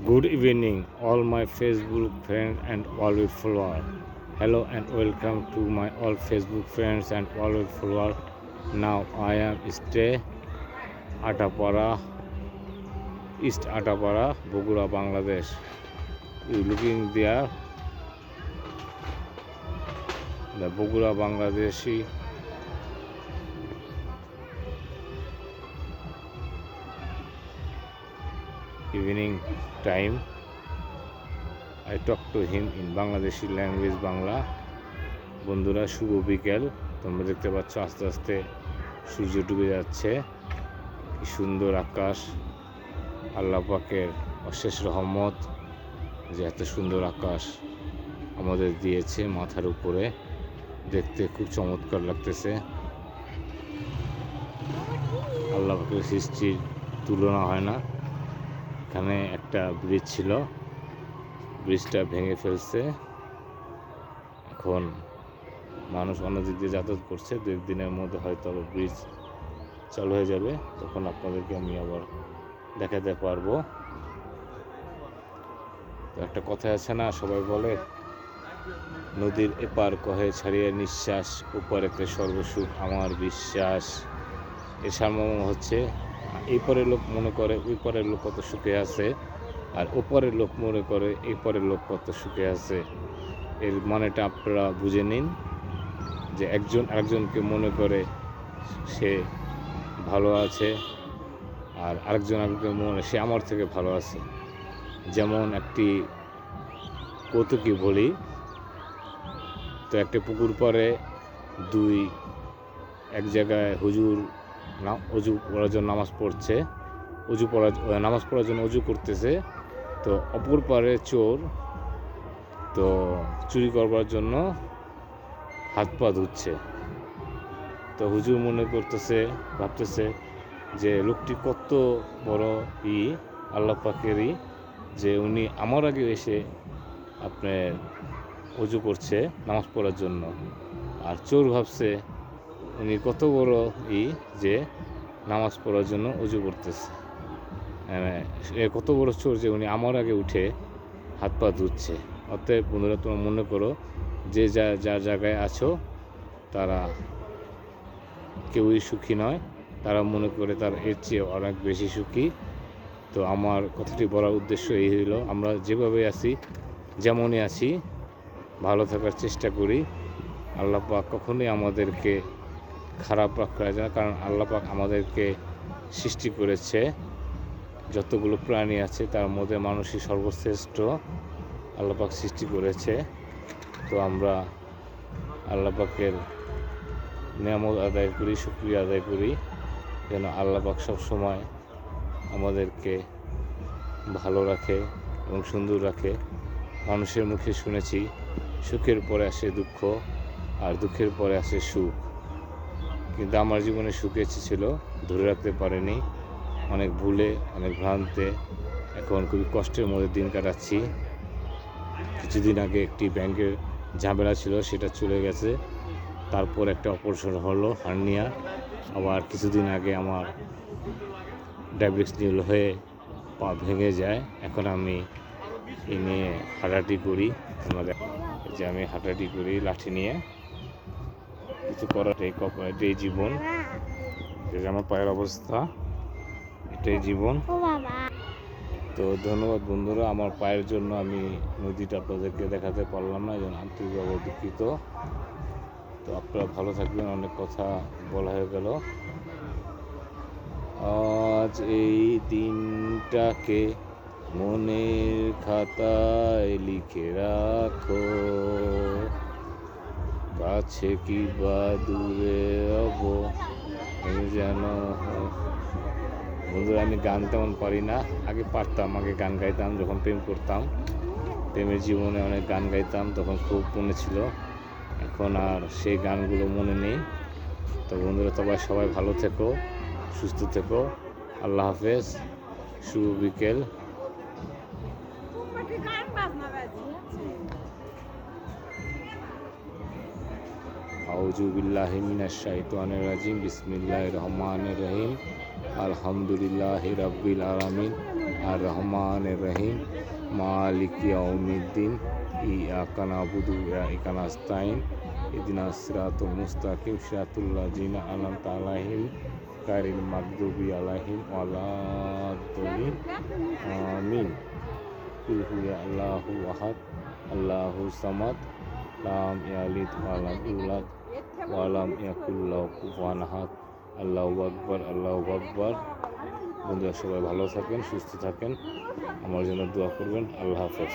Good evening, all my Facebook friends and all followers. Hello and welcome to my all Facebook friends and all followers. Now I am stay Atapara, East Atapara, Bogura, Bangladesh. You looking there? The Bogura, Bangladeshi. Evening time. I talk to him in Bangladeshi language Bangla. বন্ধুরা শুভ বিকেল। তোমরা দেখতে পাচ্ছ আস্তে আস্তে সূর্য ডুবে যাচ্ছে। কি সুন্দর আকাশ, আল্লাহ পাকের অশেষ রহমত যে এত সুন্দর আকাশ আমাদের দিয়েছে মাথার উপরে। দেখতে খুব চমৎকার লাগতেছে। আল্লাহ পাকের সৃষ্টির তুলনা হয় না। এখানে একটা ব্রিজ ছিল, ব্রিজটা ভেঙে ফেলছে। এখন মানুষ অন্য দিক দিয়ে যাতায়াত করছে। 2 দিনের মধ্যে হয়তো আবার ব্রিজ চালু হয়ে যাবে, তখন আপনাদেরকে আমি আবার দেখাতে পারবো। তো একটা কথা আছে না, সবাই বলে নদীর এপার কহে ছাড়িয়ে নিঃশ্বাস, ওপারেতে সর্বসুখ আমার বিশ্বাস। এর সারমর্ম হচ্ছে এই পরের লোক মনে করে ওই পরের লোক কত সুখে আছে, আর ওপরের লোক মনে করে এই পরের লোক কত সুখে আছে। এর মানেটা আপনারা বুঝে নিন যে একজন আরেকজনকে মনে করে সে ভালো আছে, আর আরেকজন আরেকজনকে মনে সে আমার থেকে ভালো আছে। যেমন একটি কৌতুকি বলি, তো একটা পুকুর পরে এক জায়গায় হুজুর অজু পড়ার জন্য নামাজ পড়ছে, নামাজ পড়ার জন্য অজু করতেছে। তো অপর পারে চোর তো চুরি করবার জন্য হাত পা ধুচ্ছে। তো হুজুর মনে করতেছে, ভাবতেছে যে লোকটি কত বড় আল্লাহ পাকেরই, যে উনি আমার আগে এসে আপনার অজু করছে নামাজ পড়ার জন্য। আর চোর ভাবছে উনি কত বড় যে নামাজ পড়ার জন্য অজু করতেছে। কত বড় চোর যে উনি আমার আগে উঠে হাত পা ধুচ্ছে। অতএব বন্ধুরা, তোমরা মনে করো যে যার জায়গায় আছো তারা কেউই সুখী নয়, তারা মনে করে তারা এর চেয়ে অনেক বেশি সুখী। তো আমার কথাটি বলার উদ্দেশ্য এই হলো, আমরা যেভাবে আছি যেমনই আছি ভালো থাকার চেষ্টা করি। আল্লাহ পাক কখনোই আমাদেরকে খারাপ রাখা যায় না, কারণ আল্লাহ পাক আমাদেরকে সৃষ্টি করেছে। যতগুলো প্রাণী আছে তার মধ্যে মানুষই সর্বশ্রেষ্ঠ আল্লাহ পাক সৃষ্টি করেছে। তো আমরা আল্লাহ পাকের নিয়ামত আদায় করি, শুকরিয়া আদায় করি, যেন আল্লাহ পাক সবসময় আমাদেরকে ভালো রাখে এবং সুন্দর রাখে। মানুষের মুখে শুনেছি সুখের পরে আসে দুঃখ, আর দুঃখের পরে আসে সুখ। কিন্তু আমার জীবনে সুখ ছিল, ধরে রাখতে পারিনি, অনেক ভুলে অনেক ভ্রান্তে এখন খুবই কষ্টের মধ্যে দিন কাটাচ্ছি। কিছুদিন আগে একটি ব্যাংকের ঝামেলা ছিল, সেটা চলে গেছে। তারপর একটা অপারেশন হলো হার্নিয়া। আবার কিছুদিন আগে আমার ডায়াবেটিস নিউল হয়ে পা ভেঙে যায়। এখন আমি এই নিয়ে হাঁটাহাঁটি করি। যে আমি হাঁটাহাঁটি করি লাঠি নিয়ে, কিছু করার এটাই জীবন। আমার পায়ের অবস্থা, এটাই জীবন। তো ধন্যবাদ বন্ধুরা, আমার পায়ের জন্য আমি নদীটা আপনাদেরকে দেখাতে পারলাম না, এই জন্য আন্তরিকভাবে দুঃখিত। তো আপনারা ভালো থাকবেন। অনেক কথা বলা হয়ে গেল। আজ এই দিনটাকে মনের খাতায় লিখে রাখো, কাছে কি বা দূরে হব যেন। বন্ধুরা, আমি গান তেমন পারি না, আগে পারতাম, আগে গান গাইতাম যখন প্রেম করতাম। প্রেমের জীবনে অনেক গান গাইতাম, তখন খুব মনে ছিল। এখন আর সেই গানগুলো মনে নেই। তো বন্ধুরা, সবাই ভালো থেকো, সুস্থ থেকো। আল্লাহ হাফেজ, শুভ বিকেল। আউযু বিল্লাহি মিনাশ শাইতানির রাজিম, বিসমিল্লাহির রহমানির রহিম। আলহামদুলিল্লাহি রাব্বিল আলামিন আর রহমানির রহিম মালিকি ইয়াউমিদ্দিন ইয়াকা নাবুদু ওয়া ইয়াকা নাস্তাইন ইহদিনাস সিরাতাল মুস্তাকিম সিরাতাল লাযিনা আনআমতা আলাইহিম গায়রিল মাগদুবি আলাইহিম ওয়ালাদ-দাল্লিন আমিন। কুল হুয়া আল্লাহু আহাদ আল্লাহুস সামাদ লাম ইয়ালিদ ওয়া লাম ইউলাদ ওয়া লাম ইয়াকুল লাহু কুফুয়ান আহাদ। আল্লাহু আকবার, আল্লাহু আকবার। বন্ধুরা সবাই ভালো থাকেন, সুস্থ থাকেন, আমার জন্য দোয়া করবেন। আল্লাহ হাফেজ।